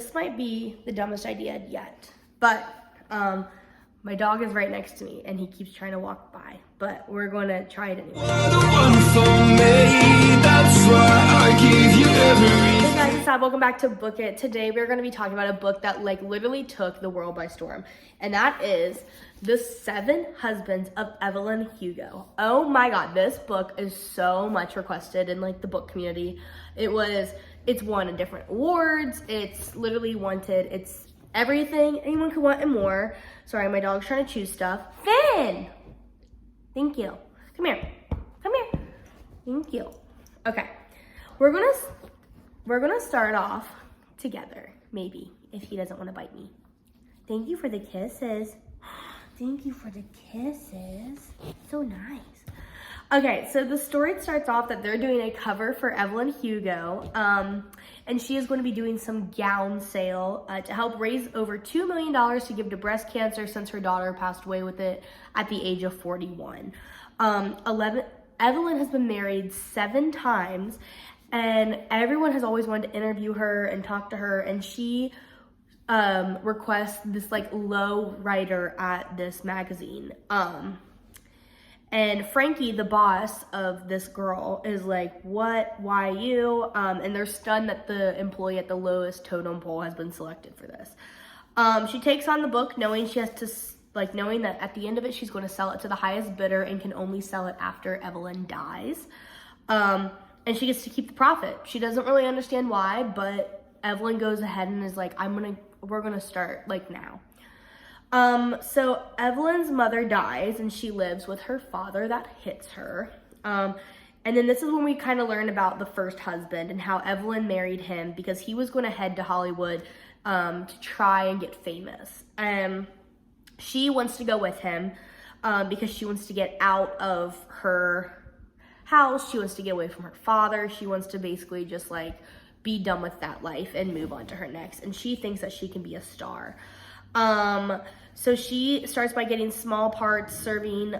This might be the dumbest idea yet, but my dog is right next to me and he keeps trying to walk by, but we're going to try it anyway. Hey guys, it's Ab. Welcome back to Book It. Today we're going to be talking about a book that literally took the world by storm, and that is The 7 Husbands of Evelyn Hugo. Oh my god, this book is so much requested in the book community. It's won different awards. It's literally wanted. It's everything anyone could want and more. Sorry, my dog's trying to chew stuff. Finn! Thank you. Come here. Come here. Thank you. Okay. We're gonna start off together, maybe, if he doesn't want to bite me. Thank you for the kisses. Thank you for the kisses. So nice. Okay, so the story starts off that they're doing a cover for Evelyn Hugo, and she is going to be doing some gown sale to help raise over $2 million to give to breast cancer since her daughter passed away with it at the age of 41. Evelyn has been married 7 times, and everyone has always wanted to interview her and talk to her, and she requests this low writer at this magazine. And Frankie, the boss of this girl, is like, what, why you? And they're stunned that the employee at the lowest totem pole has been selected for this. She takes on the book knowing she has to, knowing that at the end of it, she's going to sell it to the highest bidder and can only sell it after Evelyn dies. And she gets to keep the profit. She doesn't really understand why, but Evelyn goes ahead and is like, we're gonna start now. So Evelyn's mother dies and she lives with her father that hits her. And then this is when we kind of learn about the first husband and how Evelyn married him because he was going to head to Hollywood to try and get famous. She wants to go with him because she wants to get out of her house. She wants to get away from her father. She wants to basically just be done with that life and move on to her next. And she thinks that she can be a star. So she starts by getting small parts serving,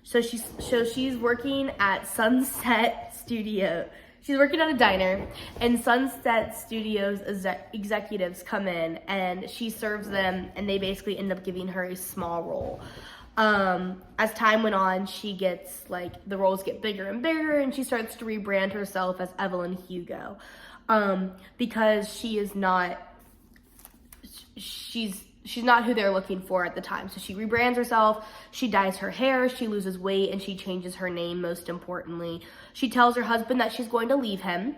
so she's working at Sunset Studio. She's working at a diner, and Sunset Studios executives come in and she serves them, and they basically end up giving her a small role. As time went on, she gets the roles get bigger and bigger, and she starts to rebrand herself as Evelyn Hugo, because she's not who they're looking for at the time. So she rebrands herself, she dyes her hair, she loses weight, and she changes her name most importantly. She tells her husband that she's going to leave him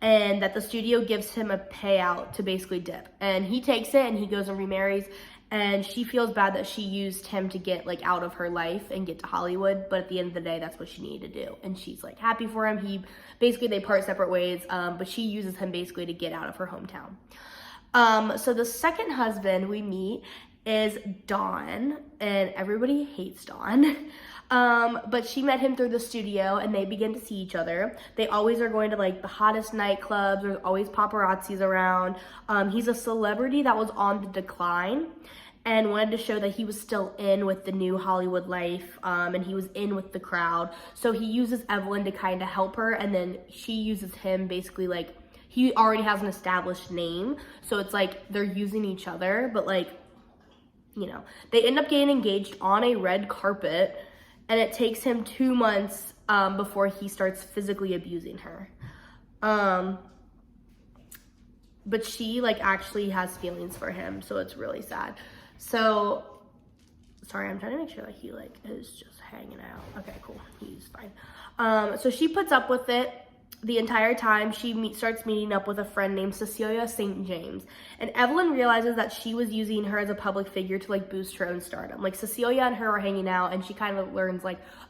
and that the studio gives him a payout to basically dip. And he takes it and he goes and remarries, and she feels bad that she used him to get out of her life and get to Hollywood, but at the end of the day, that's what she needed to do. And she's happy for him. They part separate ways, but she uses him basically to get out of her hometown. So the second husband we meet is Dawn, and everybody hates Dawn. But she met him through the studio, and they begin to see each other. They always are going to the hottest nightclubs. There's always paparazzis around. He's a celebrity that was on the decline and wanted to show that he was still in with the new Hollywood life, and he was in with the crowd. So he uses Evelyn to kind of help her, and then she uses him basically he already has an established name, so it's they're using each other, but they end up getting engaged on a red carpet, and it takes him 2 months before he starts physically abusing her. But she actually has feelings for him, so it's really sad. So, sorry, I'm trying to make sure that he is just hanging out. Okay, cool, he's fine. So she puts up with it the entire time. She starts meeting up with a friend named Cecilia St. James, and Evelyn realizes that she was using her as a public figure to boost her own stardom. Cecilia and her are hanging out, and she kind of learns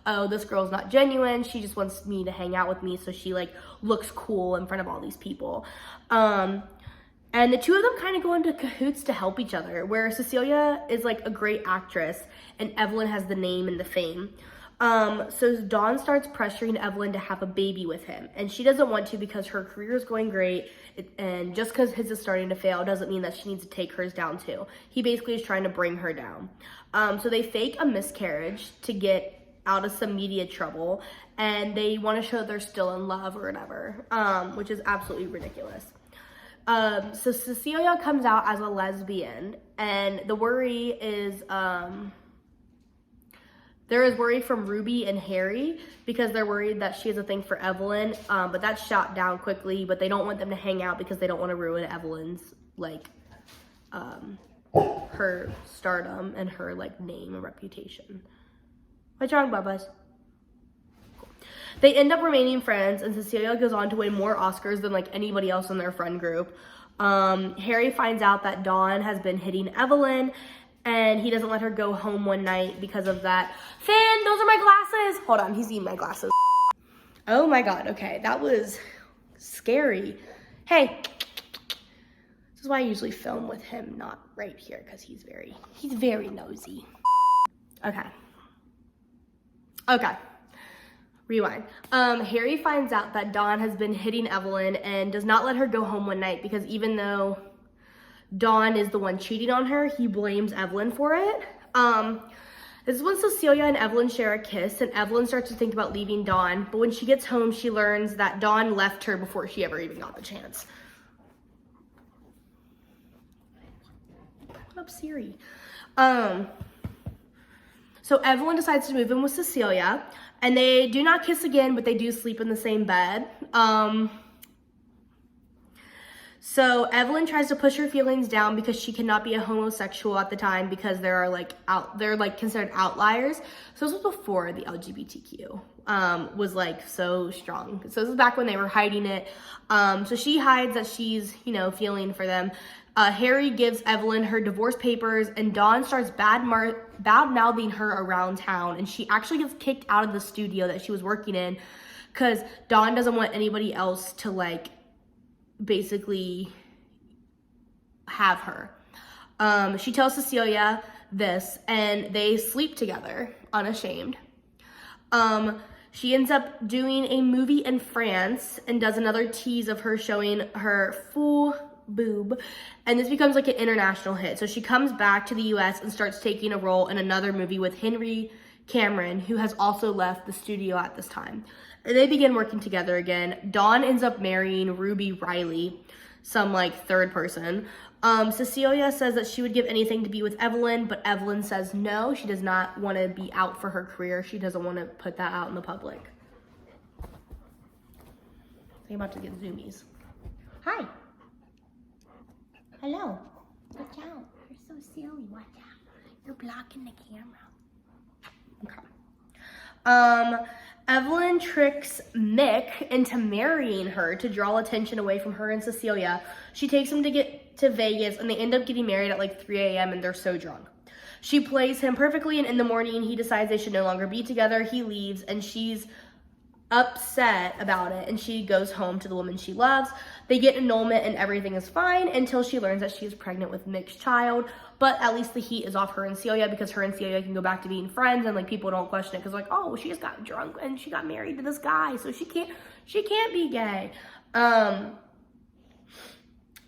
oh, this girl's not genuine. She just wants me to hang out with me, so she looks cool in front of all these people. And the two of them kind of go into cahoots to help each other, where Cecilia is a great actress and Evelyn has the name and the fame. So Dawn starts pressuring Evelyn to have a baby with him, and she doesn't want to because her career is going great, and just because his is starting to fail doesn't mean that she needs to take hers down too. He basically is trying to bring her down. So they fake a miscarriage to get out of some media trouble, and they want to show they're still in love or whatever, which is absolutely ridiculous. So Cecilia comes out as a lesbian, and the worry is, there is worry from Ruby and Harry because they're worried that she has a thing for Evelyn, but that's shot down quickly, but they don't want them to hang out because they don't want to ruin Evelyn's, like, her stardom and her, like, name and reputation. What's wrong, Bubba's? They end up remaining friends, and Cecilia goes on to win more Oscars than, like, anybody else in their friend group. Harry finds out that Dawn has been hitting Evelyn, and he doesn't let her go home one night because of that. Finn, those are my glasses! Hold on, he's eating my glasses. Oh my god, okay, that was scary. Hey, this is why I usually film with him, not right here, because he's very nosy. Okay. Rewind. Harry finds out that Dawn has been hitting Evelyn and does not let her go home one night because even though Dawn is the one cheating on her, he blames Evelyn for it. This is when Cecilia and Evelyn share a kiss, and Evelyn starts to think about leaving Dawn, but when she gets home, she learns that Dawn left her before she ever even got the chance. What up, Siri? So Evelyn decides to move in with Cecilia, and they do not kiss again, but they do sleep in the same bed. So Evelyn tries to push her feelings down because she cannot be a homosexual at the time because they're considered outliers. So this was before the LGBTQ was like so strong. So this is back when they were hiding it. So she hides that she's, feeling for them. Harry gives Evelyn her divorce papers, and Dawn starts bad-mouthing her around town, and she actually gets kicked out of the studio that she was working in because Dawn doesn't want anybody else to, like, basically have her. She tells Cecilia this, and they sleep together, unashamed. She ends up doing a movie in France and does another tease of her showing her full boob, and this becomes like an international hit. So she comes back to the US and starts taking a role in another movie with Henry Cameron, who has also left the studio at this time. And they begin working together again. Dawn ends up marrying Ruby Riley, some like third person. Cecilia says that she would give anything to be with Evelyn, but Evelyn says no, she does not want to be out for her career. She doesn't want to put that out in the public. I'm about to get zoomies. Hi. Hello. Watch out. You're so silly. Watch out. You're blocking the camera. Okay. Evelyn tricks Mick into marrying her to draw attention away from her and Cecilia. She takes him to get to Vegas, and they end up getting married at like 3 a.m. and they're so drunk. She plays him perfectly, and in the morning, he decides they should no longer be together. He leaves, and she's upset about it, and she goes home to the woman she loves. They get annulment and everything is fine until she learns that she is pregnant with Mick's child, but at least the heat is off her and Celia because her and Celia can go back to being friends, and like people don't question it because like, oh, she just got drunk and she got married to this guy, so she can't be gay.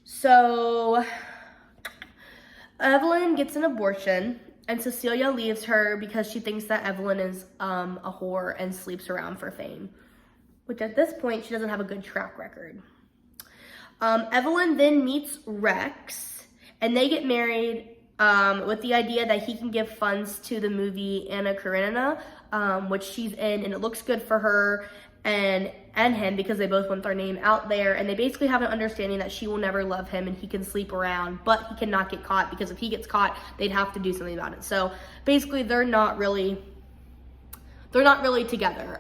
So Evelyn gets an abortion, and Cecilia leaves her because she thinks that Evelyn is a whore and sleeps around for fame, which at this point, she doesn't have a good track record. Evelyn then meets Rex, and they get married with the idea that he can give funds to the movie Anna Karenina, which she's in, and it looks good for her and him because they both want their name out there, and they basically have an understanding that she will never love him and he can sleep around, but he cannot get caught because if he gets caught, they'd have to do something about it. So basically they're not really together.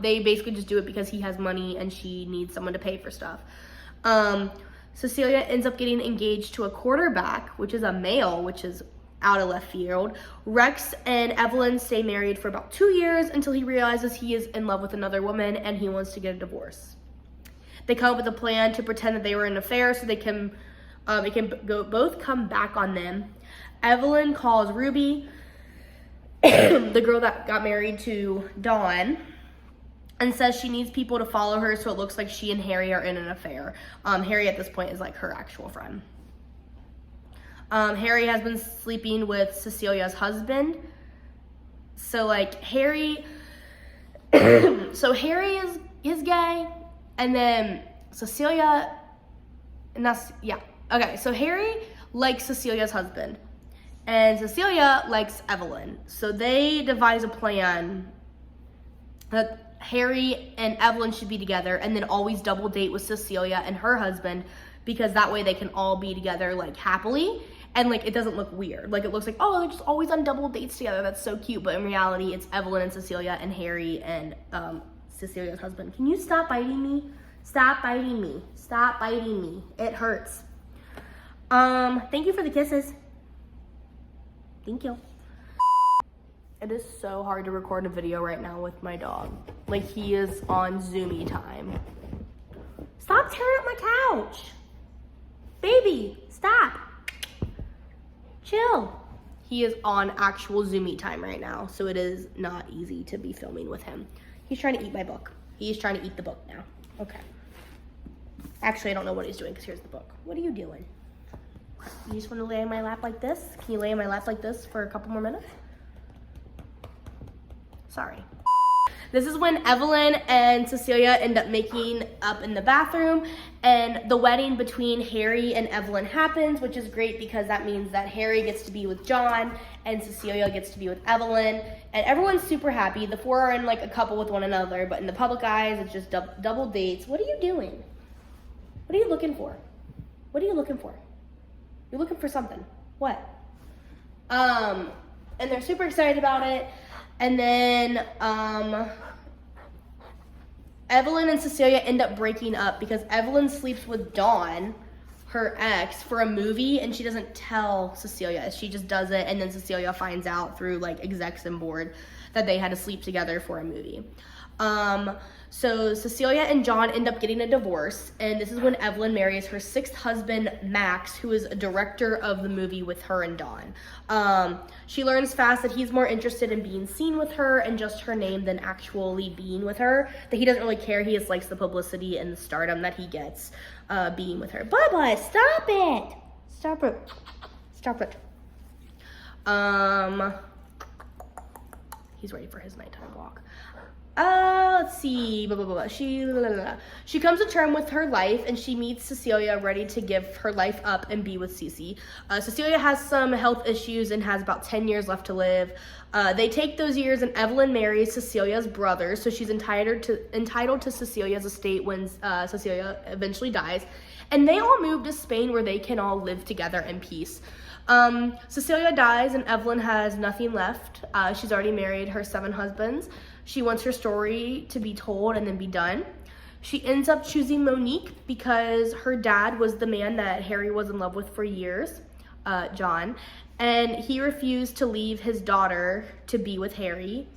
They basically just do it because he has money and she needs someone to pay for stuff. Cecilia ends up getting engaged to a quarterback, which is a male, which is out of left field. Rex and Evelyn stay married for about 2 years until he realizes he is in love with another woman and he wants to get a divorce. They come up with a plan to pretend that they were in an affair so they can both come back on them. Evelyn calls Ruby, the girl that got married to Dawn, and says she needs people to follow her so it looks like she and Harry are in an affair. Harry at this point is like her actual friend. Harry has been sleeping with Cecilia's husband. So like Harry is gay, and then Cecilia And that's, yeah. Okay, so Harry likes Cecilia's husband, and Cecilia likes Evelyn. So they devise a plan that Harry and Evelyn should be together and then always double date with Cecilia and her husband, because that way they can all be together like happily, and like it doesn't look weird. Like it looks like, oh, they're just always on double dates together. That's so cute. But in reality, it's Evelyn and Cecilia and Harry and Cecilia's husband. Can you stop biting me? Stop biting me. Stop biting me. It hurts. Thank you for the kisses. Thank you. It is so hard to record a video right now with my dog. Like, he is on Zoomy time. Stop tearing up my couch. Baby, stop. Chill. He is on actual Zoomy time right now, so it is not easy to be filming with him. He's trying to eat my book. He's trying to eat the book now. Okay. Actually, I don't know what he's doing, because here's the book. What are you doing? You just want to lay in my lap like this? Can you lay in my lap like this for a couple more minutes? Sorry. This is when Evelyn and Cecilia end up making up in the bathroom, and the wedding between Harry and Evelyn happens, which is great because that means that Harry gets to be with John and Cecilia gets to be with Evelyn, and everyone's super happy. The four are in like a couple with one another, but in the public eyes, it's just double dates. What are you doing? What are you looking for? What are you looking for? You're looking for something. What? And they're super excited about it. And then Evelyn and Cecilia end up breaking up because Evelyn sleeps with Dawn, her ex, for a movie, and she doesn't tell Cecilia. She just does it, and then Cecilia finds out through like execs and board that they had to sleep together for a movie. So Cecilia and John end up getting a divorce, and this is when Evelyn marries her sixth husband, Max, who is a director of the movie with her and Dawn. She learns fast that he's more interested in being seen with her and just her name than actually being with her, that he doesn't really care. He just likes the publicity and the stardom that he gets being with her. Bubba, stop it! Stop it. Stop it. He's ready for his nighttime walk. Let's see. She comes to terms with her life, and she meets Cecilia ready to give her life up and be with Cece. Cecilia has some health issues and has about 10 years left to live. They take those years, and Evelyn marries Cecilia's brother, so she's entitled to Cecilia's estate when Cecilia eventually dies. And they all move to Spain where they can all live together in peace. Cecilia dies, and Evelyn has nothing left. She's already married her 7 husbands. She wants her story to be told and then be done. She ends up choosing Monique because her dad was the man that Harry was in love with for years, John, and he refused to leave his daughter to be with Harry.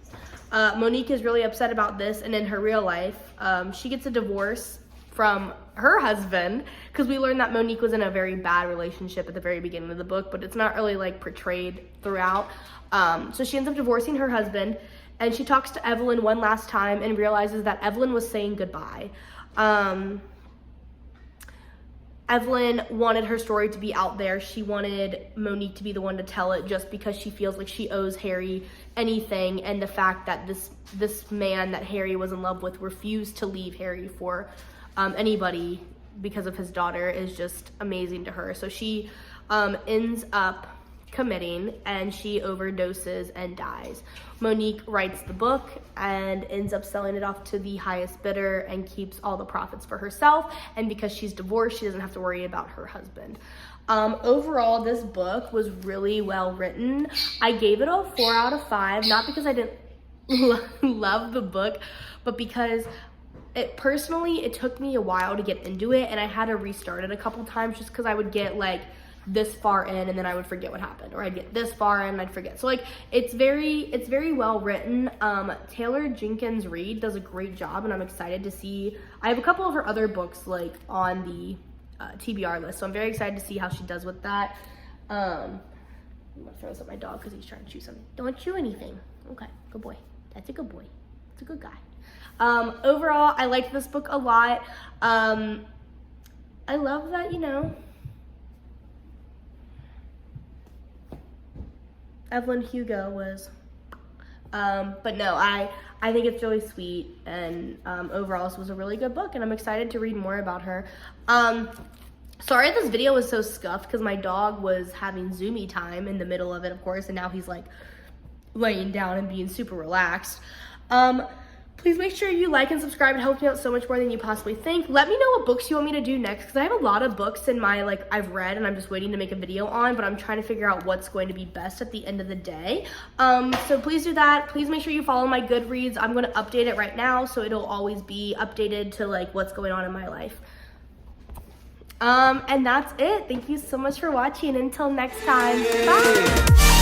Monique is really upset about this, and in her real life, she gets a divorce from her husband, because we learned that Monique was in a very bad relationship at the very beginning of the book, but it's not really like portrayed throughout. So she ends up divorcing her husband, and she talks to Evelyn one last time and realizes that Evelyn was saying goodbye. Evelyn wanted her story to be out there. She wanted Monique to be the one to tell it, just because she feels like she owes Harry anything, and the fact that this man that Harry was in love with refused to leave Harry for anybody because of his daughter is just amazing to her. So she ends up committing, and she overdoses and dies. Monique writes the book and ends up selling it off to the highest bidder and keeps all the profits for herself, and because she's divorced, she doesn't have to worry about her husband. Overall, this book was really well written. I gave it a 4 out of 5, not because I didn't love the book, but because it took me a while to get into it, and I had to restart it a couple times just because I would get like this far in and then I would forget what happened, or I'd get this far in and I'd forget. So like it's very well written. Taylor Jenkins Reid does a great job, and I'm excited to see. I have a couple of her other books like on the TBR list, so I'm very excited to see how she does with that. I'm gonna throw this at my dog because he's trying to chew something. Don't chew anything. Okay, good boy. That's a good boy. That's a good guy. Overall, I liked this book a lot. I love that, Evelyn Hugo was, but no, I think it's really sweet, and overall this was a really good book, and I'm excited to read more about her. Sorry this video was so scuffed because my dog was having zoomy time in the middle of it, of course, and now he's like laying down and being super relaxed. Please make sure you like and subscribe. It helps me out so much more than you possibly think. Let me know what books you want me to do next, because I have a lot of books in my, like, I've read and I'm just waiting to make a video on, but I'm trying to figure out what's going to be best at the end of the day. So please do that. Please make sure you follow my Goodreads. I'm going to update it right now, so it'll always be updated to, like, what's going on in my life. And that's it. Thank you so much for watching. Until next time, bye.